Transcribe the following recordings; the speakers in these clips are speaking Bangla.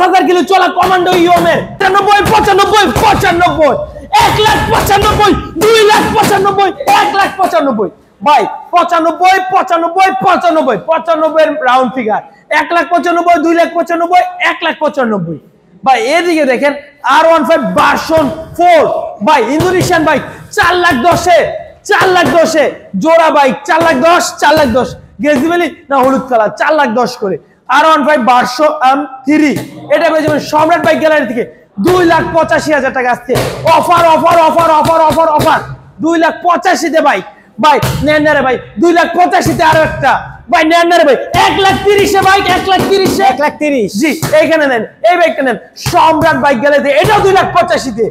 5000 কিলো চলা কমান্ডো ইওমের 95 95 95 1,95 2,95 1,95 ভাই 95 এর রাউন্ড ফিগার 1,95 2,95 1,95 ভাই এদিকে দেখেন R15 ভার্সন 4 ভাই ইন্দোনেশিয়ান বাইক 4,10,000 জোড়া বাইক 4,10,000 গেজিবেলি না হলুদ কালার 4,10,000 করে R15 ভার্সন 3 এটা পেয়ে যাবেন সম্রাট বাইক গ্যালারি থেকে 2,85,000 টাকা আসছে অফার 2,85,000 তে বাইক ভাই নেন না রে ভাই 2,85,000 তে আরো একটা ভাই নেন না রে ভাই 1,30,000 এ বাইক 1,30,000 জি এইখানে নেন এই বাইকটা নেন সম্রাট বাইক গ্যালারিতে এটাও 2,85,000 তে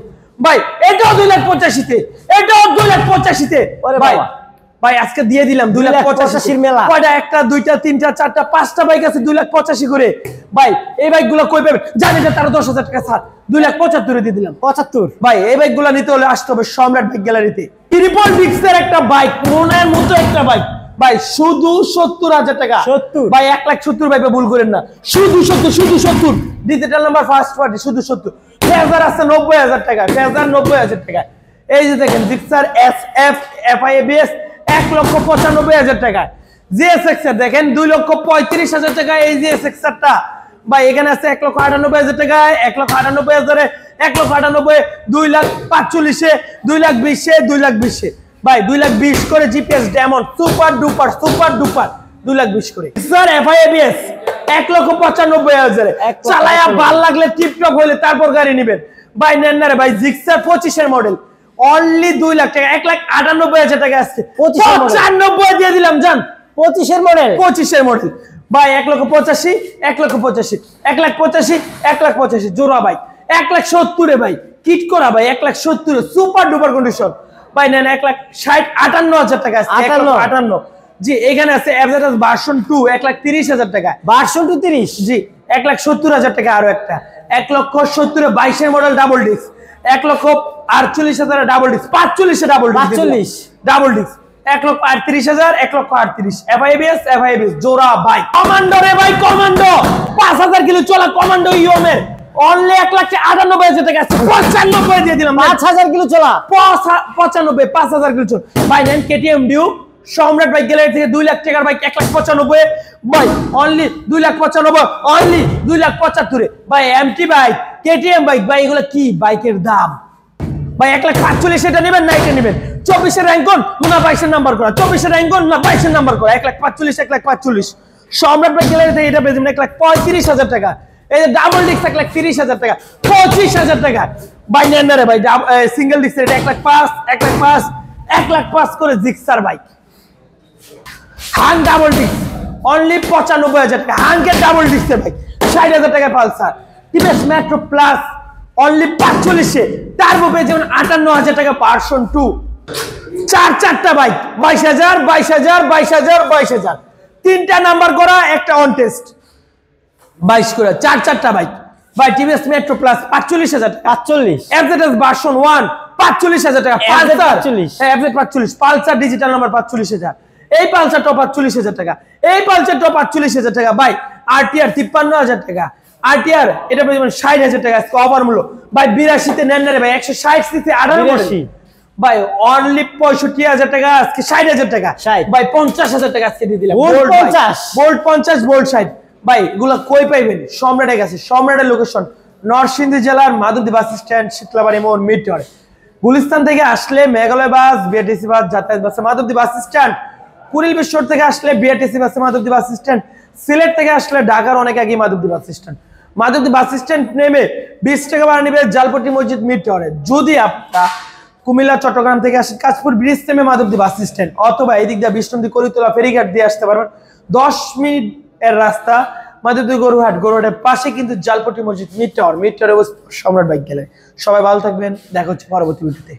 ভাই এটাও 2,85,000 তে এটাও 2,85,000 তে ওরে ভাই বাবা ভাই আজকে দিয়ে দিলাম 2,85,000 মেলা কয়টা একটা দুইটা তিনটা চারটা পাঁচটা বাইক আছে 2,85,000 করে ভাই এই বাইকগুলো কই পাবেন জানি যে তার 10,000 টাকা ছাড় 2,75,000 দিয়ে দিলাম 75 ভাই এই বাইকগুলো নিতে হলে আসতে হবে সম্রাট বাইক গ্যালারিতে ট্রিপল ডিক্সের একটা বাইক মনের মতো একটা বাইক ভাই শুধু 70,000 টাকা 70 ভাই 1,70,000 ভাই ভুল করেন না শুধু 70 ডিজিটাল নাম্বার ফার্স্ট পার্টি শুধু 70 ফেজার আছে 90,000 টাকা ফেজার 90,000 টাকা এই যে দেখেন জিক্সার SF FIABS 1,95,000 টাকা GSX এর দেখেন 2,35,000 টাকা এই GSX টা ভাই এখানে আছে 1,98,000 টাকা 1,98,000 1,98,000 2,45,000 2,20,000 2,20,000 ভাই 2,20,000 করে GPS ডায়মন্ড সুপার ডুপার 2,20,000 করে স্যার FIABS 1,95,000 চালায়া ভাল লাগলে টিপটপ হইলে তারপর গাড়ি নেবেন ভাই নেন না রে ভাই জিক্সার 25 এর মডেল অনলি 2 লাখ টাকা 1,98,000 টাকা আসছে 95 দিয়ে দিলাম জান 25 এর মডেল ভাই 1,85,000 1,85,000 1,85,000 জোড়া ভাই 1,70,000 এ ভাই কিট করা ভাই 1,70,000 সুপার ডুপার কন্ডিশন ভাই নেন 1,60,000 টাকা আসছে 58 জি এখানে আছে এফজেডএস ভার্সন 2 1,30,000 টাকা ভার্সন 2 30 জি 1,70,000 টাকা আরো একটা 1,70,000 22 এর model double disc 1,48,000 double disc 45 এ ডাবল ডিস্ক 1,38,000 1,38,000 FIABS জোড়া ভাই কমান্ডো রে ভাই কমান্ডো 5,000 কিলো চলা কমান্ডো ইওমের অনলি 1,98,000 টাকা আছে 95 দিয়ে দিলাম 5,000 কিলো চলা 95 5,000 কিলো চলা ভাই নেন KTM ডিউক সম্রাট বাইক গ্যালারি থেকে 2 লাখ টাকার বাইক 1,95,000 ভাই অনলি 2,95,000 অনলি 2,75,000 ভাই এমটি বাইক KTM বাইক ভাই এগুলো কি বাইকের দাম ভাই 1,45,000 এটা নেবেন না এটা নেবেন 24 এর র্যাঙ্ক কোন না 22 এর নাম্বার করা 24 এর র্যাঙ্ক কোন না 22 এর নাম্বার করা 1,45,000 সম্রাট বাইক গ্যালারি থেকে এটা পেয়ে যাবেন 1,35,000 টাকা এই যে ডাবল ডিস্ক 1,30,000 টাকা 25,000 টাকা ভাই নেন না রে ভাই সিঙ্গেল ডিস্ক এটা 1,05,000 করে Gixxer bike Hunk double disc only 95,000 টাকা হাংকে ডাবল ডিস্কের বাইক 60,000 টাকা Pulsar TVS Metro plus only 45 এ টার্বো পেয়ে যাবেন 58,000 টাকা ভার্সন 2 চারটা বাইক 22,000 তিনটা নাম্বার করা একটা অন টেস্ট 22 করে চারটা বাইক ভাই টিভিএস মেট্রো প্লাস 45,000 টাকা 45 এফজেডএস ভার্সন 1 45,000 টাকা পালসার 45 হ্যাঁ এফজেড 45 পালসার ডিজিটাল নাম্বার 45,000 এই পালসার টপ 48,000 টাকা এই পালসার টপ 48,000 টাকা ভাই আরটিআর 53,000 টাকা আরটিআর এটা পেয়ে যাবেন 60,000 টাকা আজকে অফার মূল্য ভাই 82 তে নেন না রে ভাই 160 সিসি 88 ভাই অনলি 65,000 টাকা আজকে 60,000 টাকা ভাই 50,000 টাকা আজকে দিয়ে দিলাম বোল্ট 50 বোল্ট 60 ভাই এগুলা কই পাইবেন সম্রাটের কাছে সম্রাটের লোকেশন নরসিংদী জেলার মাধবদী বাস স্ট্যান্ড শীতলাবাড়ি মোড় মিটর গুলিস্তান থেকে আসলে মেঘালয় বাস বিআরটিসি বাস যাতায়াত বাসে মাধবদী বাস স্ট্যান্ড কুড়িল বিশ্বর থেকে আসলে বিআরটিসি বাসে মাধবদী বাস স্ট্যান্ড সিলেট থেকে আসলে ঢাকার অনেক আগে মাধবদী বাস স্ট্যান্ড নেমে 20 টাকা ভাড়া নেবে জালপট্টি মসজিদ মিটরে যদি আপনারা কুমিল্লা চট্টগ্রাম থেকে আসেন কাশপুর ব্রিজ থেমে মাধবদী বাস স্ট্যান্ড অথবা এদিক দিয়ে বিষ্ণুন্দী করিতলা ফেরিঘাট দিয়ে আসতে পারবেন 10 মিনিট এর রাস্তা মাধবদী গরুহাটের পাশে কিন্তু জালপট্টি মসজিদ মিটরে সম্রাট বাইক গ্যালারি সবাই ভালো থাকবেন দেখা হচ্ছে পরবর্তী ভিডিওতে।